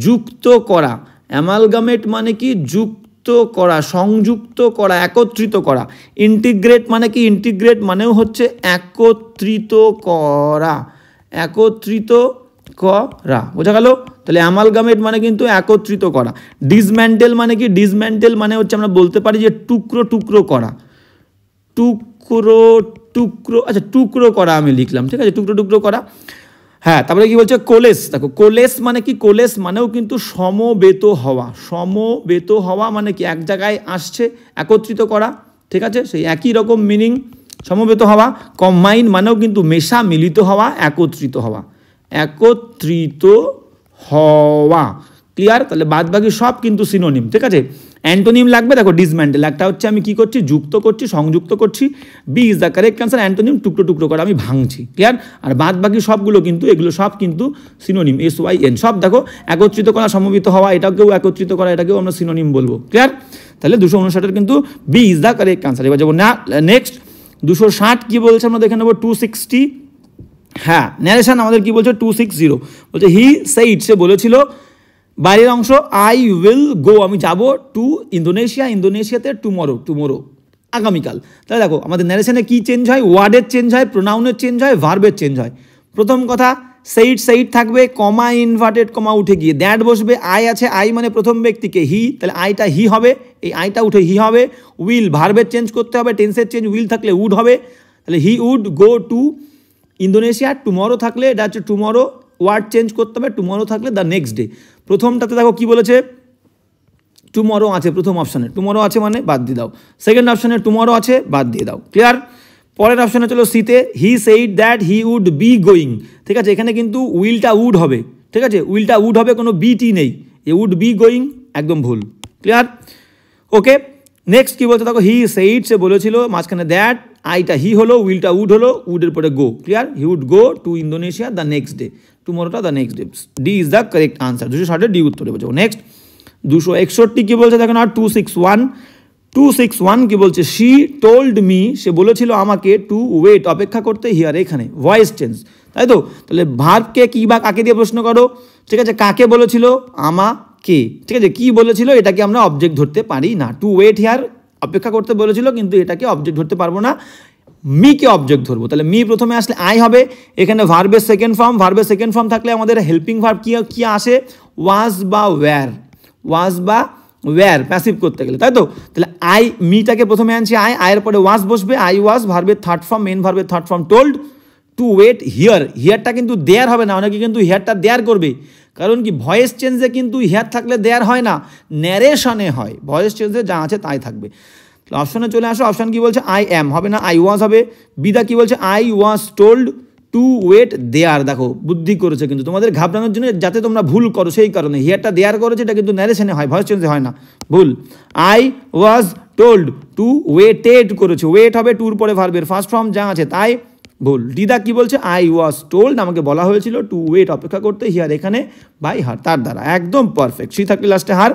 যুক্ত করা। অ্যামালগামেট মানে কি যুক্ত করা, সংযুক্ত করা, একত্রিত করা। ইন্টিগ্রেট মানে কি, ইন্টিগ্রেট মানেও হচ্ছে একত্রিত করা, একত্রিত করা, বোঝা গেল? তাহলে অ্যামালগামেট মানে কিন্তু একত্রিত করা। ডিসম্যান্টেল মানে কি, ডিসম্যান্টেল মানে হচ্ছে আমরা বলতে পারি যে টুকরো টুকরো করা, টুকরো টুকরো, আচ্ছা টুকরো করা আমি লিখলাম, ঠিক আছে, টুকরো টুকরো করা। হ্যাঁ, তারপরে কি বলছে কোলেস, দেখো কোলেস মানে কি, কোলেস মানেও কিন্তু সমবেত হওয়া, সমবেত হওয়া মানে কি এক জায়গায় আসছে, একত্রিত করা, ঠিক আছে, সেই একই রকম মিনিং সমবেত হওয়া। কম্বাইন মানেও কিন্তু মেশা, মিলিত হওয়া, একত্রিত হওয়া, একত্রিত হওয়া, ক্লিয়ার? তাহলে বাদ বাকি সব কিন্তু সিনোনিম, ঠিক আছে। অ্যান্টোনিম লাগবে, দেখো ডিসম্যান্টেল, একটা হচ্ছে আমি কি করছি, যুক্ত করছি, সংযুক্ত করছি। B is the correct answer, antonym টুকরো টুকরো করা, আমি ভাঙছি, ক্লিয়ার? আর বাদ বাকি সবগুলো কিন্তু, এগুলো সব কিন্তু সিনোনিম, SYN, সব দেখো একত্রিত করা, সমবেত হওয়া, এটাকেও একত্রিত করা, এটাকেও আমরা সিনোনিম বলবো, ক্লিয়ার? তাহলে 259 কিন্তু B is the correct answer. এবার যাবো না নেক্সট 260 কি বলছে আমরা দেখে নেবো। 260, হ্যাঁ ন্যারেশন আমাদের কি বলছে, 260 বলছে হি সেইড, সে বলেছিল, বাইরের অংশ আই উইল গো, আমি যাব টু ইন্দোনেশিয়া, ইন্দোনেশিয়াতে টুমরো, টুমরো আগামীকাল। তাহলে দেখো আমাদের ন্যারেশনে কি চেঞ্জ হয়, ওয়ার্ডের চেঞ্জ হয়, প্রোনাউনের চেঞ্জ হয়, ভার্বের চেঞ্জ হয়। প্রথম কথা সেইড, সেইড থাকবে, কমা ইনভার্টেড কমা উঠে গিয়ে দ্যাট বসবে, আই আছে, আই মানে প্রথম ব্যক্তিকে হি, তাহলে আইটা হি হবে, এই আইটা উঠে হি হবে। উইল ভার্বের চেঞ্জ করতে হবে, টেন্সের চেঞ্জ, উইল থাকলে উড হবে, তাহলে he would go to Indonesia. Tomorrow থাকলে এটা হচ্ছে টুমরো, ওয়ার্ড চেঞ্জ করতে হবে, টুমরো থাকলে দ্য নেক্সট ডে। প্রথমটাতে দেখো কি বলেছে, টুমরো আছে প্রথম অপশানে, টুমরো আছে মানে বাদ দিয়ে দাও। সেকেন্ড অপশানে টুমরো আছে, বাদ দিয়ে দাও, ক্লিয়ার? পরের অপশানে চলো সিতে, he said that he would be going, ঠিক আছে, এখানে কিন্তু উইলটা উড হবে, ঠিক আছে, উইলটা উড হবে, কোনো বিটি নেই, এ উড বি গোয়িং একদম ভুল, ক্লিয়ার? ওকে, নেক্সট কি বলছে দেখো, হি সেইড, সে বলেছিল, মাঝখানে দ্যাট, আইটা হি হলো, উইলটা উড হলো, উডের পরে go, clear? He would go to Indonesia the next day, টুমরোটা the next day. D is the correct answer, 260 D উত্তরে বলছে। নেক্সট 261 কি বলছে দেখো না, 261 কি বলছে, শি টোল্ড মি, সে বলেছিল আমাকে, টু ওয়েট অপেক্ষা করতে, হিয়ার এখানে ভয়েস চেঞ্জ, তাই তো? তাহলে ভার্বকে কি বা কাকে দিয়ে প্রশ্ন করো, ঠিক আছে, কাকে বলেছিল, আমাকে, ঠিক আছে, কি বলেছিল, এটাকে আমরা অবজেক্ট ধরতে পারি না। টু ওয়েট হিয়ার অপেক্ষা করতে বলেছিল, কিন্তু এটাকে অবজেক্ট ধরতে পারবো না, মিকে অবজেক্ট ধরবো। তাহলে মি প্রথমে আসলে আই হবে, এখানে ভার্বের সেকেন্ড ফর্ম, ভার্বের সেকেন্ড ফর্ম থাকলে আমাদের হেল্পিং ভার্ব কি আসে, ওয়াজ বা ওয়্যার, ওয়াজ বা ওয়্যার প্যাসিভ করতে গেলে, তাই তো? তাহলে আই, মিটাকে প্রথমে আনছি আই, আয়ের পরে ওয়াজ বসবে, আই ওয়াজ ভার্বের থার্ড ফর্ম, মেন ভার্বের third form told. To wait here, হিয়ারটা কিন্তু দেয়ার হবে না, অনেকে কিন্তু হিয়ারটা দেয়ার করবে, কারণ কি ভয়েস চেঞ্জে কিন্তু হিয়ার থাকলে দেয়ার হয় না, ন্যারেশনে হয়, ভয়েস চেঞ্জে যা আছে তাই থাকবে। অপশনে চলে আসো, অপশন কি বলছে, আই অ্যাম হবে না, আই ওয়াজ হবে। বিদা কি বলছে, I was told to wait there, দেখো বুদ্ধি করেছে কিন্তু তোমাদের ঘাবড়ানোর জন্য, যাতে তোমরা ভুল করো সেই কারণে, হিয়ারটা দেয়ার করেছে, এটা কিন্তু ন্যারেশনে হয়, ভয়েস চেঞ্জে হয় না, ভুল। I was told to waited করেছে, ওয়েট হবে টুর পরে ভার্বের ফার্স্ট ফর্ম যা আছে তাই, ভুল। দিদা কি বলছে, আই ওয়াজ টোল্ড, আমাকে বলা হয়েছিল টু ওয়েট অপেক্ষা করতে, হিয়ার এখানে বাই হার, তার দ্বারা, একদম পারফেক্ট। সি থাকলে লাস্টে হার,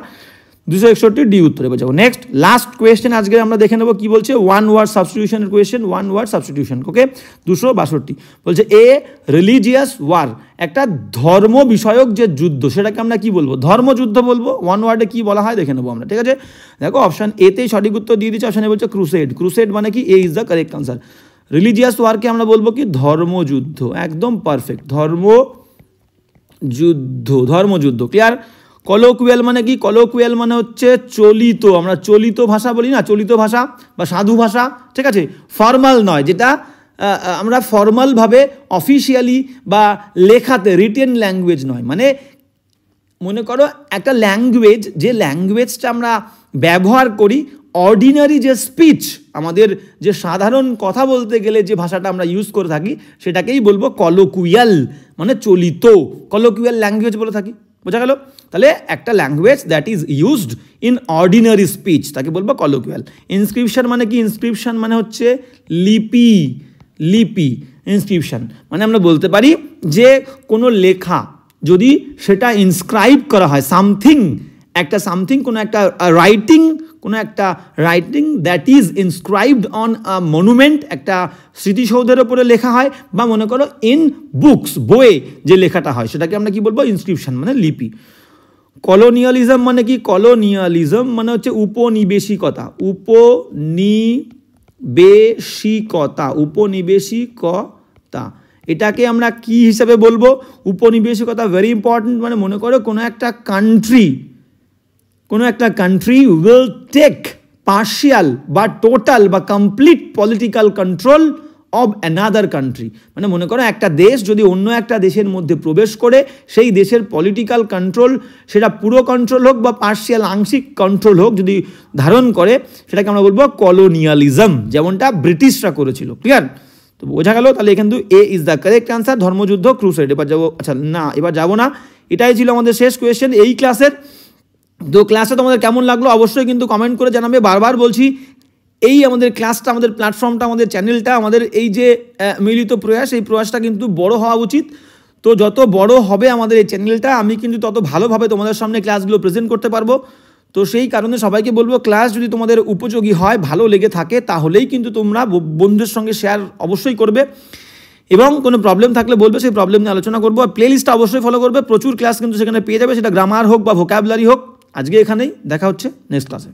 261 ডি উত্তরে যাবো। নেক্সট লাস্ট কোয়েশ্চেন আজকে আমরা দেখে নেবো কি বলছে, ওয়ান ওয়ার্ড সাবস্টিটিউশনের question, one word substitution. Okay, 262 বলছে এ রিলিজিয়াস ওয়ার, একটা ধর্ম বিষয়ক যে যুদ্ধ, সেটাকে আমরা কি বলবো, ধর্মযুদ্ধ বলবো। ওয়ান ওয়ার্ডে কি বলা হয় দেখে নেবো আমরা, ঠিক আছে? দেখো অপশন এতেই সঠিক উত্তর দিয়ে দিচ্ছে, অপশানে বলছে ক্রুসেড, ক্রুসেড মানে কি, A is the correct answer. Religious ওয়ারকে আমরা বলবো কি, ধর্মযুদ্ধ, একদম পারফেক্ট, ধর্মযুদ্ধ, ধর্মযুদ্ধ, ক্লিয়ার? কলোকুয়াল মানে কি, কলোকুয়াল মানে হচ্ছে চলিত, আমরা চলিত ভাষা বলি না, চলিত ভাষা বা সাধু ভাষা, ঠিক আছে, ফর্মাল নয়, যেটা আমরা ফর্মালভাবে অফিসিয়ালি বা লেখাতে, রিটেন ল্যাঙ্গুয়েজ নয়, মানে মনে করো একটা ল্যাঙ্গুয়েজ, যে ল্যাঙ্গুয়েজটা আমরা ব্যবহার করি, অর্ডিনারি যে স্পিচ, আমাদের যে সাধারণ কথা বলতে গেলে যে ভাষাটা আমরা ইউজ করে থাকি, সেটাকেই বলবো কলোকুয়াল, মানে চলিত, কলোকুয়াল ল্যাঙ্গুয়েজ বলে থাকি, বোঝা গেল? তাহলে একটা language that is used in ordinary speech, তাকে বলবো কলোকুয়াল। ইনস্ক্রিপশন মানে কি, ইনস্ক্রিপশন মানে হচ্ছে লিপি, লিপি, ইনস্ক্রিপশন মানে আমরা বলতে পারি যে কোনো লেখা যদি সেটা ইনস্ক্রাইব করা হয়, সামথিং, একটা সামথিং, কোনো একটা রাইটিং, কোনো একটা writing that is inscribed on a monument, একটা স্মৃতিসৌধের ওপরে লেখা হয়, বা মনে করো ইন বুকস, বইয়ে যে লেখাটা হয়, সেটাকে আমরা কি বলবো, ইনস্ক্রিপশন মানে লিপি। কলোনিয়ালিজম মানে কি? কলোনিয়ালিজম মানে হচ্ছে উপনিবেশিকতা, উপনিবেশিকতা। এটাকে আমরা কি হিসাবে বলবো? উপনিবেশিকতা, ভেরি ইম্পর্টেন্ট। মানে মনে করো কোনো একটা কান্ট্রি উইল টেক পার্শিয়াল বা টোটাল বা complete political control of another country. মানে মনে করো একটা দেশ যদি অন্য একটা দেশের মধ্যে প্রবেশ করে সেই দেশের পলিটিক্যাল কন্ট্রোল, সেটা পুরো কন্ট্রোল হোক বা পার্শিয়াল আংশিক কন্ট্রোল হোক, যদি ধারণ করে, সেটাকে আমরা বলবো কলোনিয়ালিজম, যেমনটা ব্রিটিশরা করেছিল। ক্লিয়ার? তো বোঝা গেল? তাহলে এখানে কিন্তু A is the correct answer, ধর্মযুদ্ধ, ক্রুসেড। এবার যাবো, আচ্ছা না এবার যাবো না, এটাই ছিল আমাদের শেষ কোয়েশ্চেন এই ক্লাসের। তো ক্লাসটা তোমাদের কেমন লাগলো অবশ্যই কিন্তু কমেন্ট করে জানাবে। বারবার বলছি, এই আমাদের ক্লাসটা, আমাদের প্ল্যাটফর্মটা, আমাদের চ্যানেলটা, আমাদের এই যে মিলিত প্রয়াস, এই প্রয়াসটা কিন্তু বড় হওয়া উচিত। তো যত বড় হবে আমাদের এই চ্যানেলটা, আমি কিন্তু তত ভালোভাবে তোমাদের সামনে ক্লাসগুলো প্রেজেন্ট করতে পারবো। তো সেই কারণে সবাইকে বলবো, ক্লাস যদি তোমাদের উপযোগী হয়, ভালো লেগে থাকে, তাহলেই কিন্তু তোমরা বন্ধুদের সঙ্গে শেয়ার অবশ্যই করবে, এবং কোনো প্রবলেম থাকলে বলবে, সেই প্রবলেম নিয়ে আলোচনা করবো। আর প্লেলিস্টটা অবশ্যই ফলো করবে, প্রচুর ক্লাস কিন্তু সেখানে পেয়ে যাবে, সেটা গ্রামার হোক বা ভোকাবুলারি হোক। আজকে এখানেই, দেখা হচ্ছে নেক্সট ক্লাসে।